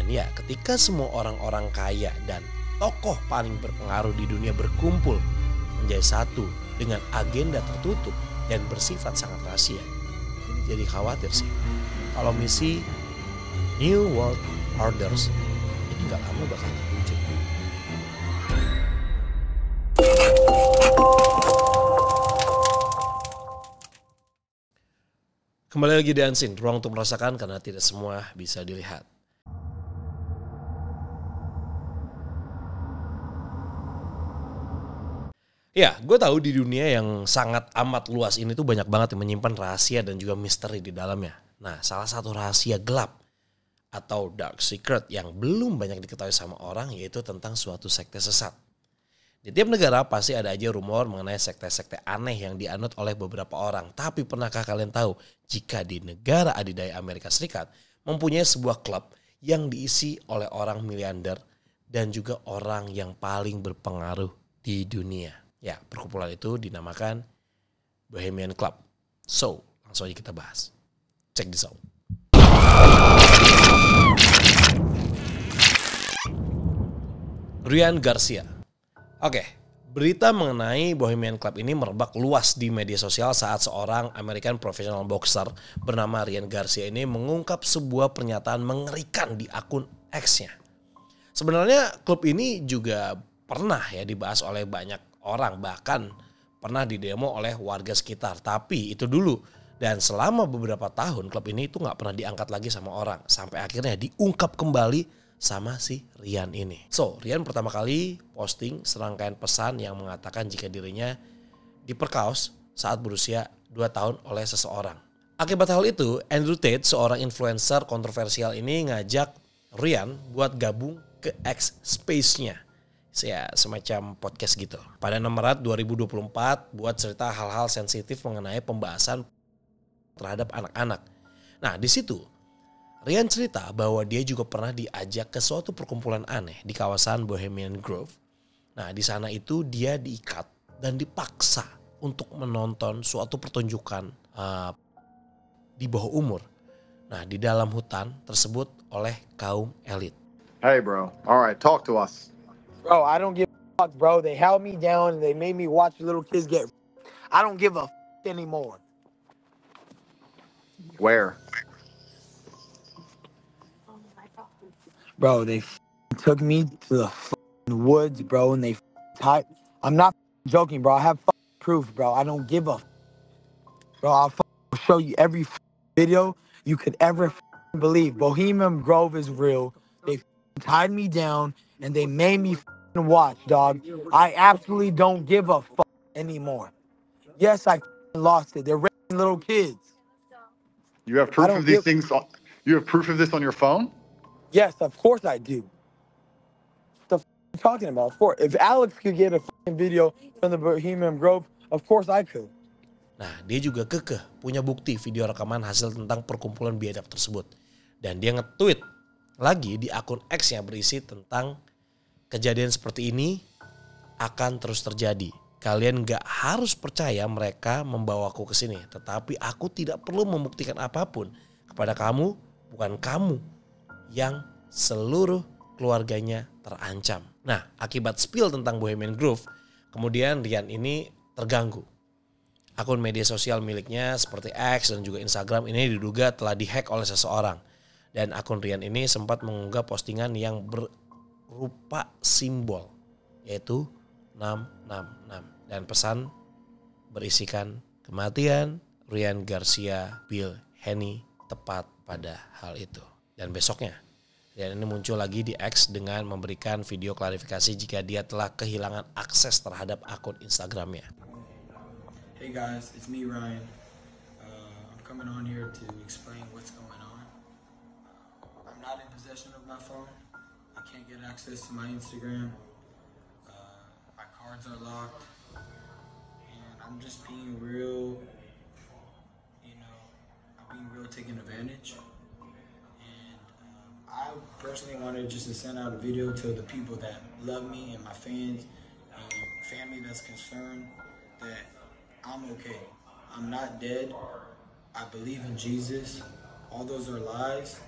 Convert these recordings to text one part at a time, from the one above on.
Dan ya, ketika semua orang-orang kaya dan tokoh paling berpengaruh di dunia berkumpul menjadi satu dengan agenda tertutup dan bersifat sangat rahasia, ini jadi khawatir sih kalau misi New World Orders ini gak lama bakal terwujud. Kembali lagi di Unseen, ruang untuk merasakan karena tidak semua bisa dilihat. Ya, gue tahu di dunia yang sangat amat luas ini tuh banyak banget yang menyimpan rahasia dan juga misteri di dalamnya. Nah, salah satu rahasia gelap atau dark secret yang belum banyak diketahui sama orang yaitu tentang suatu sekte sesat. Di tiap negara pasti ada aja rumor mengenai sekte-sekte aneh yang dianut oleh beberapa orang. Tapi pernahkah kalian tahu jika di negara adidaya Amerika Serikat mempunyai sebuah klub yang diisi oleh orang miliarder dan juga orang yang paling berpengaruh di dunia? Ya, perkumpulan itu dinamakan Bohemian Club. So, langsung aja kita bahas. Check this out. Ryan Garcia. Oke, berita mengenai Bohemian Club ini merebak luas di media sosial saat seorang American professional boxer bernama Ryan Garcia ini mengungkap sebuah pernyataan mengerikan di akun X-nya. Sebenarnya klub ini juga pernah ya dibahas oleh banyak orang, bahkan pernah didemo oleh warga sekitar. Tapi itu dulu, dan selama beberapa tahun klub ini itu gak pernah diangkat lagi sama orang. Sampai akhirnya diungkap kembali sama si Ryan ini. So, Ryan pertama kali posting serangkaian pesan yang mengatakan jika dirinya diperkaos saat berusia 2 tahun oleh seseorang. Akibat hal itu, Andrew Tate, seorang influencer kontroversial ini ngajak Ryan buat gabung ke X Space-nya. Ya, semacam podcast gitu. Pada 6 Maret 2024 buat cerita hal-hal sensitif mengenai pembahasan terhadap anak-anak. Nah, di situ Ryan cerita bahwa dia juga pernah diajak ke suatu perkumpulan aneh di kawasan Bohemian Grove. Nah, di sana itu dia diikat dan dipaksa untuk menonton suatu pertunjukan di bawah umur. Nah, di dalam hutan tersebut oleh kaum elit. Hey bro, all right, talk to us. Bro, I don't give a fuck, bro. They held me down and they made me watch little kids get. I don't give a fuck anymore. Where? Bro, they took me to the woods, bro, and they tied. I'm not joking, bro. I have proof, bro. I don't give a. Bro, I'll show you every video you could ever believe. Bohemian Grove is real. They tied me down and they made me watch, dog. I absolutely don't give a fuck anymore. Yes, I lost it. They're raping little kids. You have proof of these things. You have proof of this on your phone? Yes, of course I do. What the fuck are you talking about? If Alex could get a video from the Bohemian Grove, of course I could. Nah, dia juga kekeh punya bukti video rekaman hasil tentang perkumpulan biadab tersebut. Dan dia nge-tweet lagi di akun X yang berisi tentang kejadian seperti ini akan terus terjadi. Kalian gak harus percaya mereka membawaku ke sini. Tetapi aku tidak perlu membuktikan apapun kepada kamu. Bukan kamu yang seluruh keluarganya terancam. Nah, akibat spill tentang Bohemian Grove, kemudian Ryan ini terganggu. Akun media sosial miliknya seperti X dan juga Instagram ini diduga telah dihack oleh seseorang. Dan akun Ryan ini sempat mengunggah postingan yang berupa simbol yaitu 666 dan pesan berisikan kematian Ryan Garcia Bill Haney tepat pada hal itu. Dan besoknya Ryan ini muncul lagi di X dengan memberikan video klarifikasi jika dia telah kehilangan akses terhadap akun Instagramnya. Hey guys, it's me Ryan. I'm coming on here to explain what's going on. I'm not in possession of my phone. I can't get access to my Instagram. My cards are locked. And I'm just being real, I'm being real taken advantage. And I personally wanted just to send out a video to the people that love me and my fans and family that's concerned that I'm okay. I'm not dead. I believe in Jesus. All those are lies.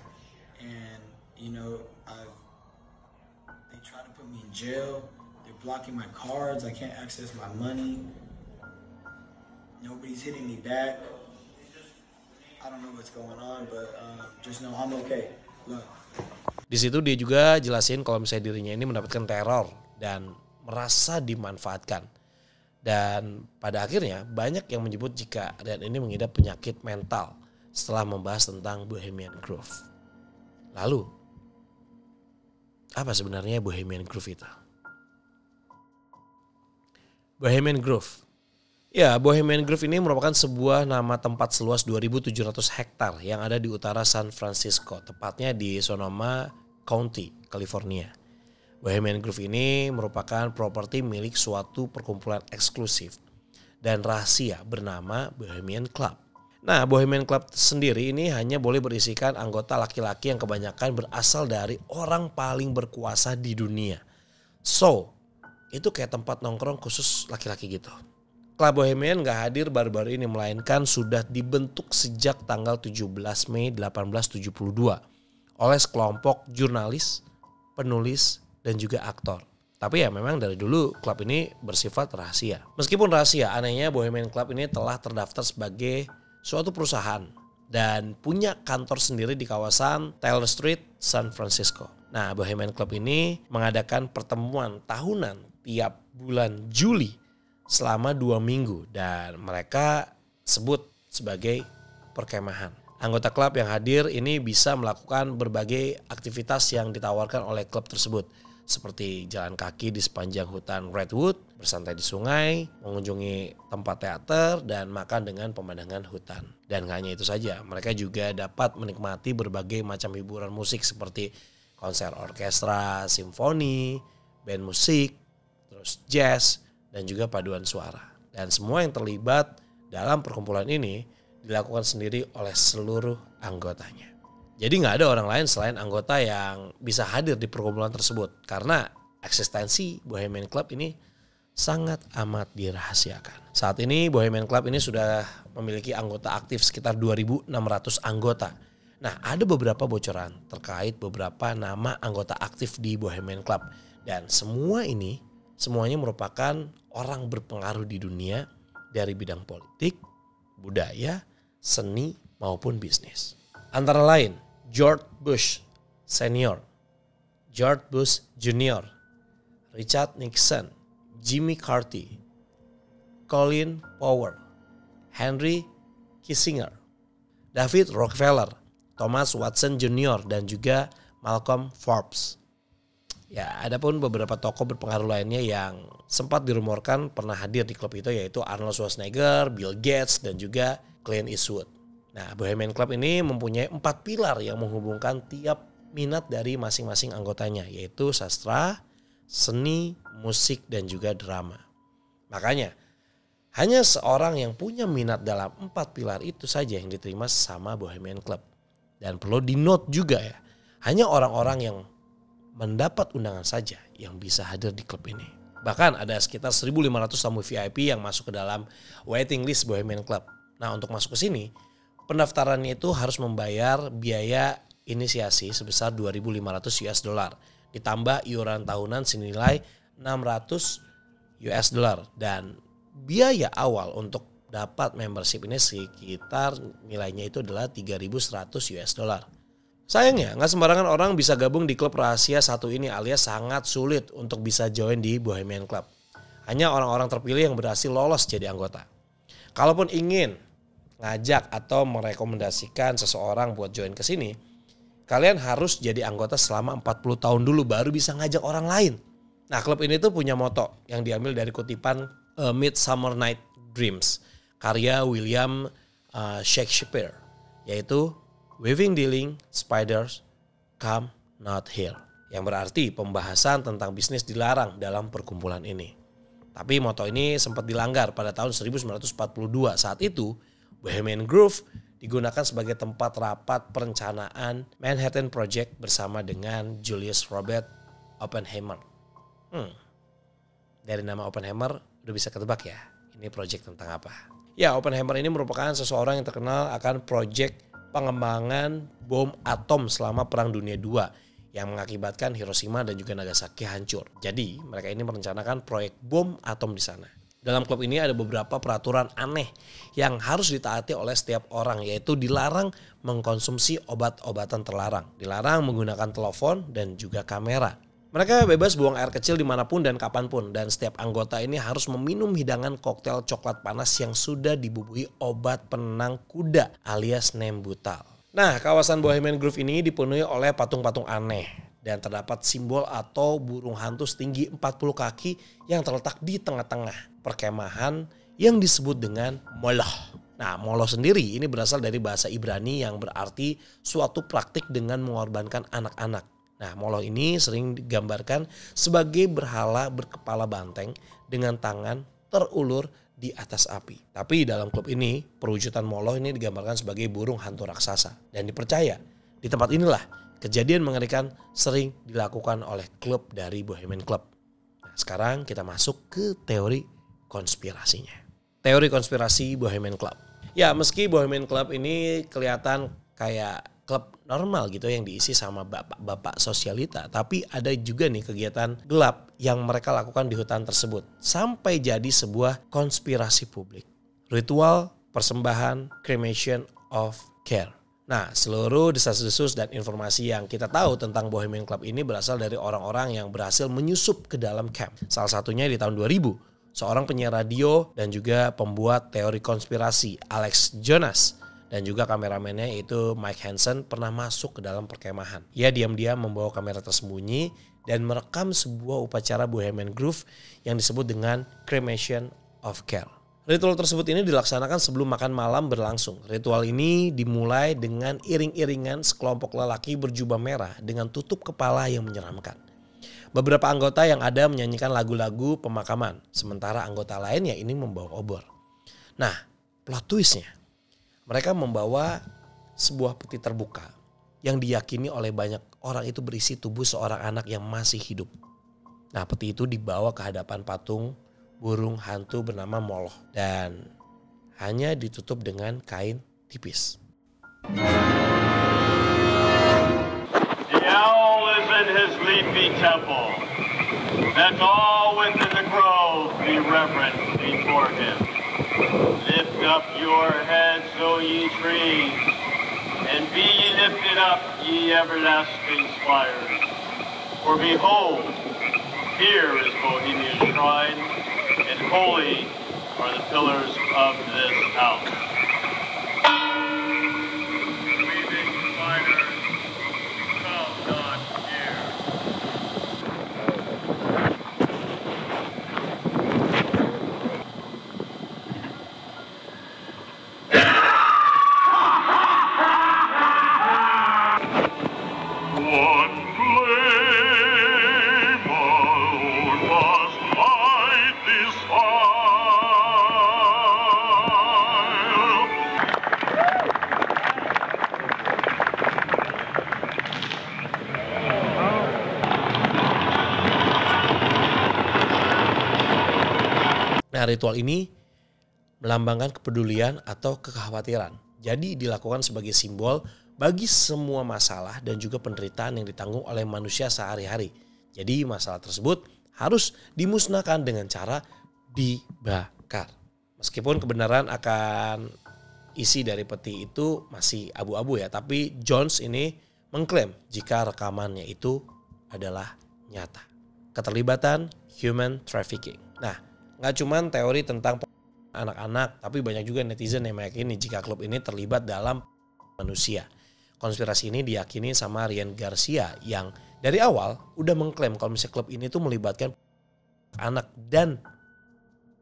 And, They try to put me in jail. They're blocking my cards. I can't access my money. Nobody's hitting me back. I don't know what's going on, but just know I'm okay. Look. Di situ dia juga jelasin kalau misalnya dirinya ini mendapatkan teror dan merasa dimanfaatkan. Dan pada akhirnya banyak yang menyebut jika Ryan ini mengidap penyakit mental setelah membahas tentang Bohemian Groove. Lalu, apa sebenarnya Bohemian Groove itu? Bohemian Groove. Ya, Bohemian Groove ini merupakan sebuah nama tempat seluas 2.700 hektar yang ada di utara San Francisco, tepatnya di Sonoma County, California. Bohemian Groove ini merupakan properti milik suatu perkumpulan eksklusif dan rahasia bernama Bohemian Club. Nah, Bohemian Club sendiri ini hanya boleh berisikan anggota laki-laki yang kebanyakan berasal dari orang paling berkuasa di dunia. So, itu kayak tempat nongkrong khusus laki-laki gitu. Klub Bohemian gak hadir baru-baru ini, melainkan sudah dibentuk sejak tanggal 17 Mei 1872 oleh sekelompok jurnalis, penulis, dan juga aktor. Tapi ya memang dari dulu klub ini bersifat rahasia. Meskipun rahasia, anehnya Bohemian Club ini telah terdaftar sebagai suatu perusahaan dan punya kantor sendiri di kawasan Taylor Street, San Francisco. Nah, Bohemian Club ini mengadakan pertemuan tahunan tiap bulan Juli selama 2 minggu dan mereka sebut sebagai perkemahan. Anggota klub yang hadir ini bisa melakukan berbagai aktivitas yang ditawarkan oleh klub tersebut, seperti jalan kaki di sepanjang hutan Redwood, bersantai di sungai, mengunjungi tempat teater, dan makan dengan pemandangan hutan. Dan gak hanya itu saja, mereka juga dapat menikmati berbagai macam hiburan musik seperti konser orkestra, simfoni, band musik, terus jazz, dan juga paduan suara. Dan semua yang terlibat dalam perkumpulan ini dilakukan sendiri oleh seluruh anggotanya. Jadi gak ada orang lain selain anggota yang bisa hadir di perkumpulan tersebut. Karena eksistensi Bohemian Club ini sangat amat dirahasiakan. Saat ini Bohemian Club ini sudah memiliki anggota aktif sekitar 2.600 anggota. Nah, ada beberapa bocoran terkait beberapa nama anggota aktif di Bohemian Club. Dan semuanya merupakan orang berpengaruh di dunia dari bidang politik, budaya, seni maupun bisnis. Antara lain George Bush Senior, George Bush Junior, Richard Nixon, Jimmy Carter, Colin Powell, Henry Kissinger, David Rockefeller, Thomas Watson Jr. dan juga Malcolm Forbes. Ya, ada pun beberapa tokoh berpengaruh lainnya yang sempat dirumorkan pernah hadir di klub itu, yaitu Arnold Schwarzenegger, Bill Gates, dan juga Clint Eastwood. Nah, Bohemian Club ini mempunyai 4 pilar yang menghubungkan tiap minat dari masing-masing anggotanya, yaitu sastra, seni, musik, dan juga drama. Makanya, hanya seorang yang punya minat dalam 4 pilar itu saja yang diterima sama Bohemian Club. Dan perlu di-note juga ya, hanya orang-orang yang mendapat undangan saja yang bisa hadir di klub ini. Bahkan ada sekitar 1.500 tamu VIP yang masuk ke dalam waiting list Bohemian Club. Nah, untuk masuk ke sini, pendaftarannya itu harus membayar biaya inisiasi sebesar $2.500 ditambah iuran tahunan senilai $600 dan biaya awal untuk dapat membership ini sekitar nilainya itu adalah $3.100. Sayangnya nggak sembarangan orang bisa gabung di klub rahasia satu ini, alias sangat sulit untuk bisa join di Bohemian Club. Hanya orang-orang terpilih yang berhasil lolos jadi anggota. Kalaupun ingin ngajak atau merekomendasikan seseorang buat join ke sini, kalian harus jadi anggota selama 40 tahun dulu baru bisa ngajak orang lain. Nah, klub ini tuh punya moto yang diambil dari kutipan A Midsummer Night Dreams karya William Shakespeare, yaitu Weaving Dealing Spiders Come Not Here, yang berarti pembahasan tentang bisnis dilarang dalam perkumpulan ini. Tapi moto ini sempat dilanggar pada tahun 1942. Saat itu Bohemian Groove digunakan sebagai tempat rapat perencanaan Manhattan Project bersama dengan Julius Robert Oppenheimer. Dari nama Oppenheimer udah bisa ketebak ya, ini project tentang apa. Ya, Oppenheimer ini merupakan seseorang yang terkenal akan project pengembangan bom atom selama Perang Dunia II yang mengakibatkan Hiroshima dan juga Nagasaki hancur. Jadi mereka ini merencanakan proyek bom atom di sana. Dalam klub ini ada beberapa peraturan aneh yang harus ditaati oleh setiap orang, yaitu dilarang mengkonsumsi obat-obatan terlarang, dilarang menggunakan telepon dan juga kamera. Mereka bebas buang air kecil dimanapun dan kapanpun, dan setiap anggota ini harus meminum hidangan koktail coklat panas yang sudah dibubuhi obat penenang kuda alias Nembutal. Nah, kawasan Bohemian Grove ini dipenuhi oleh patung-patung aneh. Dan terdapat simbol atau burung hantu setinggi 40 kaki yang terletak di tengah-tengah perkemahan yang disebut dengan Moloch. Nah, Moloch sendiri ini berasal dari bahasa Ibrani yang berarti suatu praktik dengan mengorbankan anak-anak. Nah, Moloch ini sering digambarkan sebagai berhala berkepala banteng dengan tangan terulur di atas api. Tapi dalam klub ini, perwujudan Moloch ini digambarkan sebagai burung hantu raksasa. Dan dipercaya di tempat inilah kejadian mengerikan sering dilakukan oleh klub dari Bohemian Club. Nah, sekarang kita masuk ke teori konspirasinya. Teori konspirasi Bohemian Club. Ya, meski Bohemian Club ini kelihatan kayak klub normal gitu yang diisi sama bapak-bapak sosialita, tapi ada juga nih kegiatan gelap yang mereka lakukan di hutan tersebut sampai jadi sebuah konspirasi publik. Ritual persembahan cremation of care. Nah, seluruh desas-desus dan informasi yang kita tahu tentang Bohemian Club ini berasal dari orang-orang yang berhasil menyusup ke dalam camp. Salah satunya di tahun 2000, seorang penyiar radio dan juga pembuat teori konspirasi Alex Jonas dan juga kameramennya yaitu Mike Hansen pernah masuk ke dalam perkemahan. Ia diam-diam membawa kamera tersembunyi dan merekam sebuah upacara Bohemian Grove yang disebut dengan cremation of care. Ritual tersebut ini dilaksanakan sebelum makan malam berlangsung. Ritual ini dimulai dengan iring-iringan sekelompok lelaki berjubah merah dengan tutup kepala yang menyeramkan. Beberapa anggota yang ada menyanyikan lagu-lagu pemakaman, sementara anggota lainnya ini membawa obor. Nah, plot twistnya, mereka membawa sebuah peti terbuka yang diyakini oleh banyak orang itu berisi tubuh seorang anak yang masih hidup. Nah, peti itu dibawa ke hadapan patung burung hantu bernama Moloch dan hanya ditutup dengan kain tipis. The owl is in his leafy temple. Let all within the grove be reverent before him. Lift up your heads, O ye trees, and be ye lifted up, ye everlasting spires. For behold, here is Bohemian shrine, and holy are the pillars of this house. Weaving spiders, come not near. One flame alone must light this fire. Nah, ritual ini melambangkan kepedulian atau kekhawatiran. Jadi dilakukan sebagai simbol bagi semua masalah dan juga penderitaan yang ditanggung oleh manusia sehari-hari. Jadi masalah tersebut harus dimusnahkan dengan cara dibakar. Meskipun kebenaran akan isi dari peti itu masih abu-abu ya, tapi Jones ini mengklaim jika rekamannya itu adalah nyata. Keterlibatan human trafficking. Nah, nggak cuman teori tentang anak-anak, tapi banyak juga netizen yang meyakini jika klub ini terlibat dalam manusia. Konspirasi ini diyakini sama Ryan Garcia yang dari awal udah mengklaim kalau misalnya klub ini tuh melibatkan anak dan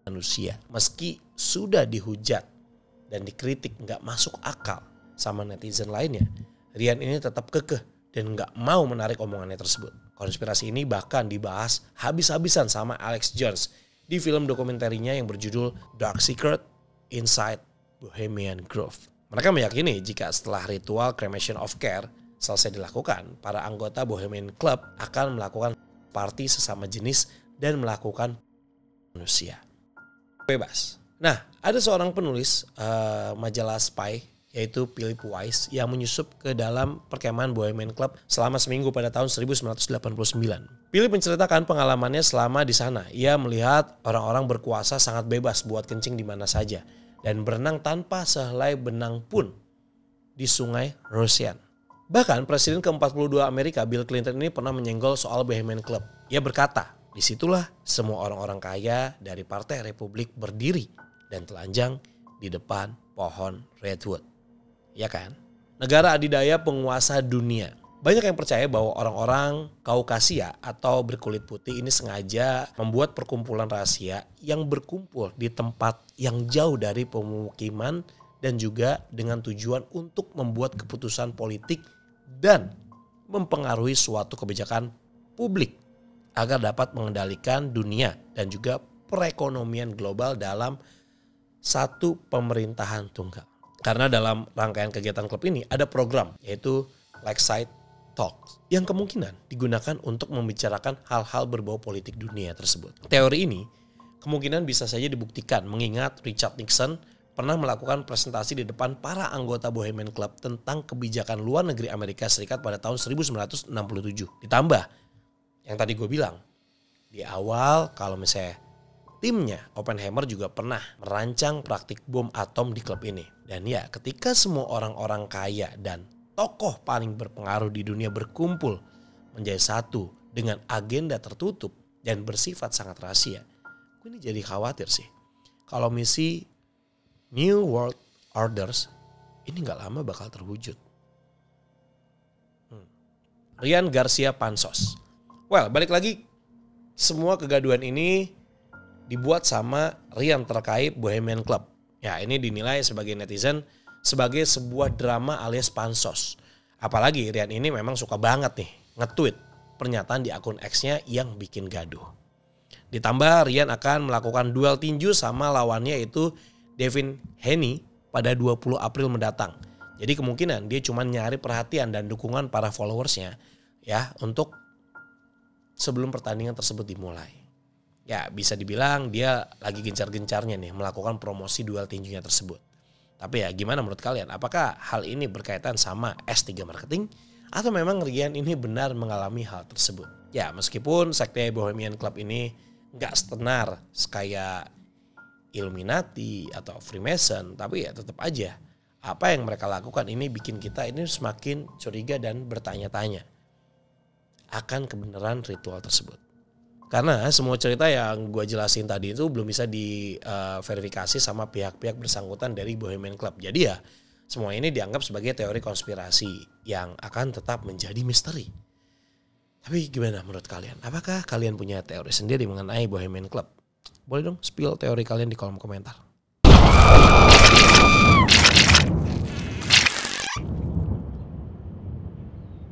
manusia. Meski sudah dihujat dan dikritik nggak masuk akal sama netizen lainnya, Ryan ini tetap kekeh dan nggak mau menarik omongannya tersebut. Konspirasi ini bahkan dibahas habis-habisan sama Alex Jones di film dokumenterinya yang berjudul Dark Secret Inside Bohemian Grove. Mereka meyakini jika setelah ritual cremation of care selesai dilakukan, para anggota Bohemian Club akan melakukan party sesama jenis dan melakukan manusia bebas. Nah, ada seorang penulis majalah Spy yaitu Philip Wise yang menyusup ke dalam perkemahan Bohemian Club selama seminggu pada tahun 1989. Philip menceritakan pengalamannya selama di sana. Ia melihat orang-orang berkuasa sangat bebas buat kencing di mana saja dan berenang tanpa sehelai benang pun di sungai Russian. Bahkan Presiden ke-42 Amerika Bill Clinton ini pernah menyenggol soal Bohemian Club. Ia berkata, disitulah semua orang-orang kaya dari Partai Republik berdiri dan telanjang di depan pohon redwood. Ya kan? Negara adidaya penguasa dunia. Banyak yang percaya bahwa orang-orang Kaukasia atau berkulit putih ini sengaja membuat perkumpulan rahasia yang berkumpul di tempat yang jauh dari pemukiman dan juga dengan tujuan untuk membuat keputusan politik dan mempengaruhi suatu kebijakan publik agar dapat mengendalikan dunia dan juga perekonomian global dalam satu pemerintahan tunggal. Karena dalam rangkaian kegiatan klub ini ada program yaitu Lakeside Talks yang kemungkinan digunakan untuk membicarakan hal-hal berbau politik dunia tersebut. Teori ini kemungkinan bisa saja dibuktikan mengingat Richard Nixon pernah melakukan presentasi di depan para anggota Bohemian Club tentang kebijakan luar negeri Amerika Serikat pada tahun 1967. Ditambah yang tadi gue bilang di awal kalau misalnya timnya Oppenheimer juga pernah merancang praktik bom atom di klub ini. Dan ya ketika semua orang-orang kaya dan tokoh paling berpengaruh di dunia berkumpul menjadi satu dengan agenda tertutup dan bersifat sangat rahasia. Gue ini jadi khawatir sih. Kalau misi New World Orders ini gak lama bakal terwujud. Ryan Garcia Pansos. Well, balik lagi semua kegaduhan ini dibuat sama Ryan terkait Bohemian Club. Ya ini dinilai sebagai netizen sebagai sebuah drama alias pansos. Apalagi Ryan ini memang suka banget nih nge-tweet pernyataan di akun X-nya yang bikin gaduh. Ditambah Ryan akan melakukan duel tinju sama lawannya yaitu Devin Haney pada 20 April mendatang. Jadi kemungkinan dia cuma nyari perhatian dan dukungan para followersnya ya untuk sebelum pertandingan tersebut dimulai. Ya bisa dibilang dia lagi gencar-gencarnya nih melakukan promosi duel tinjunya tersebut. Tapi ya gimana menurut kalian? Apakah hal ini berkaitan sama S3 Marketing? Atau memang Ryan ini benar mengalami hal tersebut? Ya meskipun sekte Bohemian Club ini gak setenar kayak Illuminati atau Freemason. Tapi ya tetap aja apa yang mereka lakukan ini bikin kita ini semakin curiga dan bertanya-tanya akan kebenaran ritual tersebut. Karena semua cerita yang gue jelasin tadi itu belum bisa diverifikasi sama pihak-pihak bersangkutan dari Bohemian Club. Jadi ya semua ini dianggap sebagai teori konspirasi yang akan tetap menjadi misteri. Tapi gimana menurut kalian? Apakah kalian punya teori sendiri mengenai Bohemian Club? Boleh dong spill teori kalian di kolom komentar.